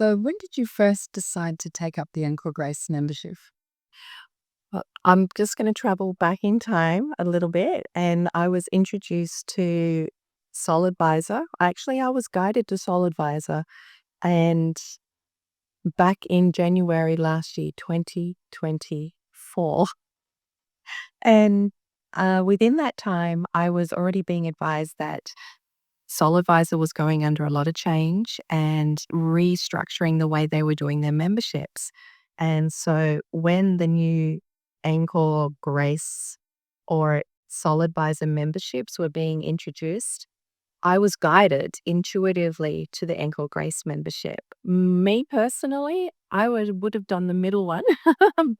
So, when did you first decide to take up the Angkor Grace membership? I'm just going to travel back in time a little bit, and I was introduced to Soul Advisor. Actually, I was guided to Soul Advisor, and back in January last year, 2024. And within that time, I was already being advised that Soul Advisor was going under a lot of change and restructuring the way they were doing their memberships. And so when the new Angkor Grace or Soul Advisor memberships were being introduced, I was guided intuitively to the Angkor Grace membership. Me personally, I would have done the middle one,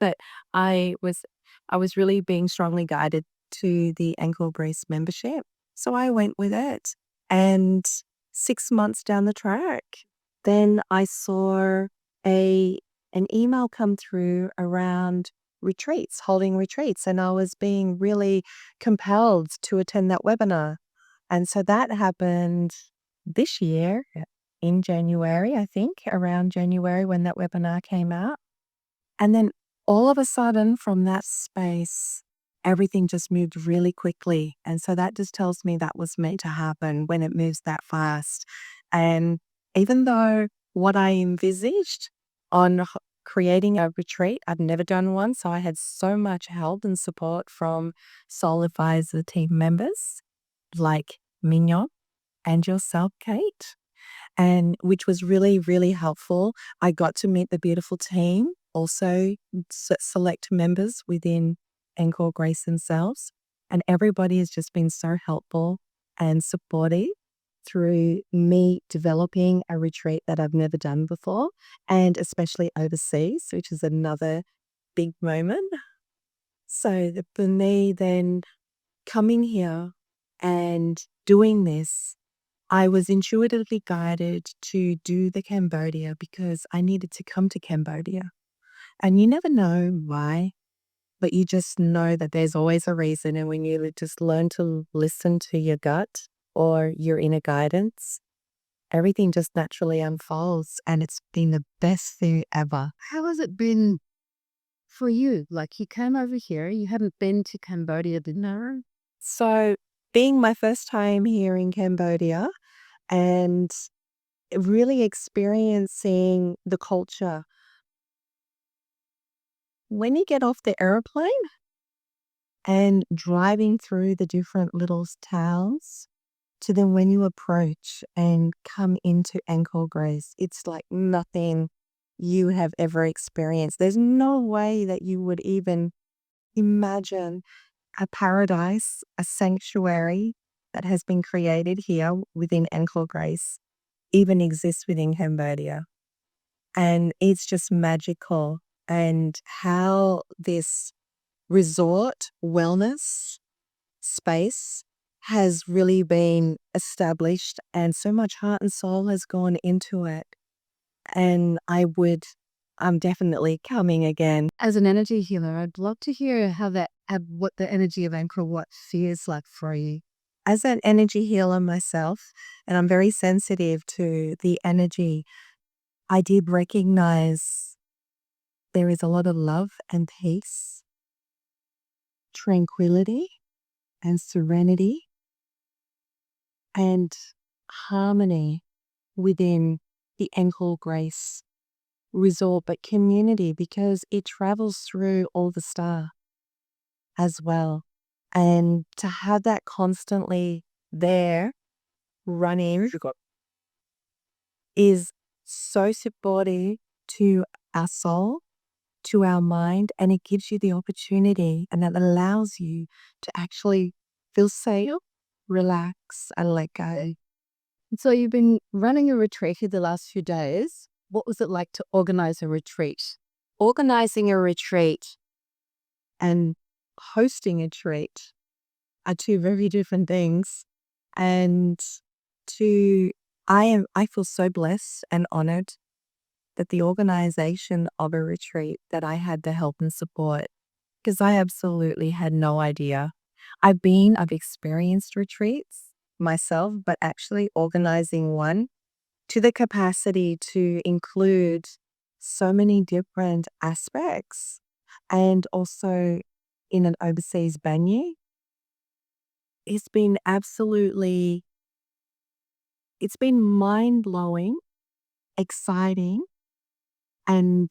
but I was I was really being strongly guided to the Angkor Grace membership. So I went with it. And 6 months down the track, then I saw a an email come through around retreats, holding retreats, and I was being really compelled to attend that webinar. And so that happened this year in January, I think, around January when that webinar came out. And then all of a sudden, from that space, everything just moved really quickly. And so that just tells me that was meant to happen when it moves that fast. And even though what I envisaged on creating a retreat, I'd never done one. So I had so much help and support from Soul Advisor team members like Mignon and yourself, Kate, and which was really, really helpful. I got to meet the beautiful team, also select members within Angkor Grace themselves. And everybody has just been so helpful and supportive through me developing a retreat that I've never done before, and especially overseas, which is another big moment. So for me, then coming here and doing this, I was intuitively guided to do the Cambodia because I needed to come to Cambodia. And you never know why, but you just know that there's always a reason. And when you just learn to listen to your gut or your inner guidance, everything just naturally unfolds. And it's been the best thing ever. How has it been for you? Like, you came over here, you hadn't been to Cambodia, didn't you? So, being my first time here in Cambodia and really experiencing the culture. When you get off the airplane and driving through the different little towns to then when you approach and come into Angkor Grace, it's like nothing you have ever experienced. There's no way that you would even imagine a paradise, a sanctuary that has been created here within Angkor Grace even exists within Cambodia. And it's just magical. And how this resort wellness space has really been established, and so much heart and soul has gone into it. And I'm definitely coming again. As an energy healer, I'd love to hear what the energy of Angkor Wat feels like for you. As an energy healer myself, and I'm very sensitive to the energy, I did recognize there is a lot of love and peace, tranquility and serenity and harmony within the Angkor Grace resort, but community because it travels through all the star as well. And to have that constantly there running is so supportive to our soul, to our mind, and it gives you the opportunity and it allows you to actually feel safe, relax, and let go. So, you've been running a retreat here the last few days. What was it like to organize a retreat? Organizing a retreat and hosting a retreat are two very different things. And I feel so blessed and honored that the organization of a retreat that I had the help and support, because I absolutely had no idea. I've experienced retreats myself, but actually organizing one to the capacity to include so many different aspects and also in an overseas venue. It's been absolutely, it's been mind blowing, exciting, and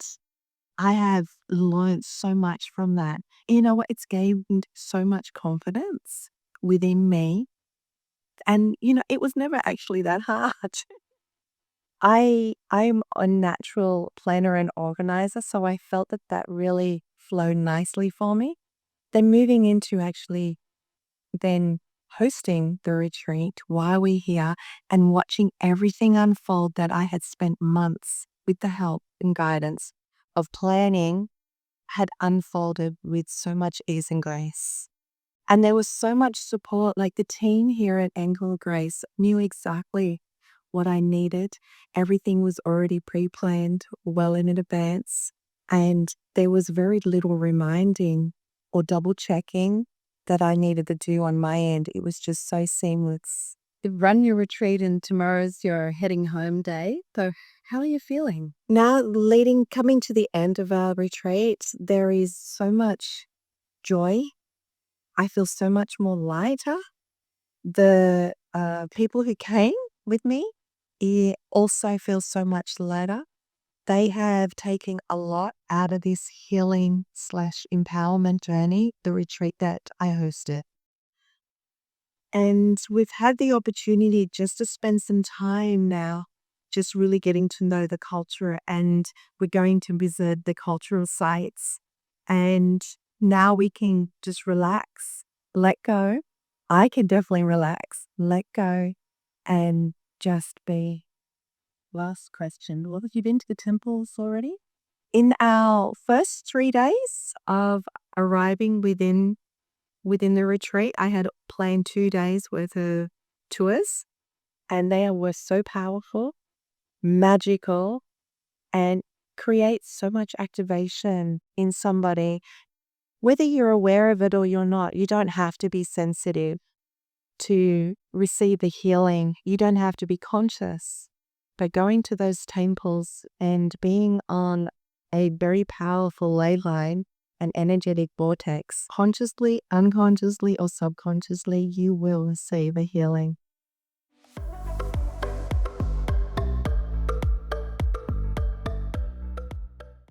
I have learned so much from that. You know what? It's gained so much confidence within me. And, it was never actually that hard. I'm a natural planner and organizer, so I felt that that really flowed nicely for me. Then moving into actually then hosting the retreat while we're here and watching everything unfold that I had spent months with the help and guidance of planning had unfolded with so much ease and grace. And there was so much support. Like the team here at Angkor Grace knew exactly what I needed. Everything was already pre planned well in advance. And there was very little reminding or double checking that I needed to do on my end. It was just so seamless. You've run your retreat and tomorrow's your heading home day. So how are you feeling? Now, coming to the end of our retreat, there is so much joy. I feel so much more lighter. The people who came with me also feel so much lighter. They have taken a lot out of this healing slash empowerment journey, the retreat that I hosted. And we've had the opportunity just to spend some time now, just really getting to know the culture. And we're going to visit the cultural sites. And now we can just relax, let go. I can definitely relax, let go, and just be. Last question. Well, have you been to the temples already? In our first 3 days of arriving within the retreat, I had planned 2 days worth of tours, and they were so powerful, magical, and create so much activation in somebody. Whether you're aware of it or you're not, you don't have to be sensitive to receive the healing. You don't have to be conscious. But going to those temples and being on a very powerful ley line, an energetic vortex, consciously, unconsciously, or subconsciously, you will receive a healing.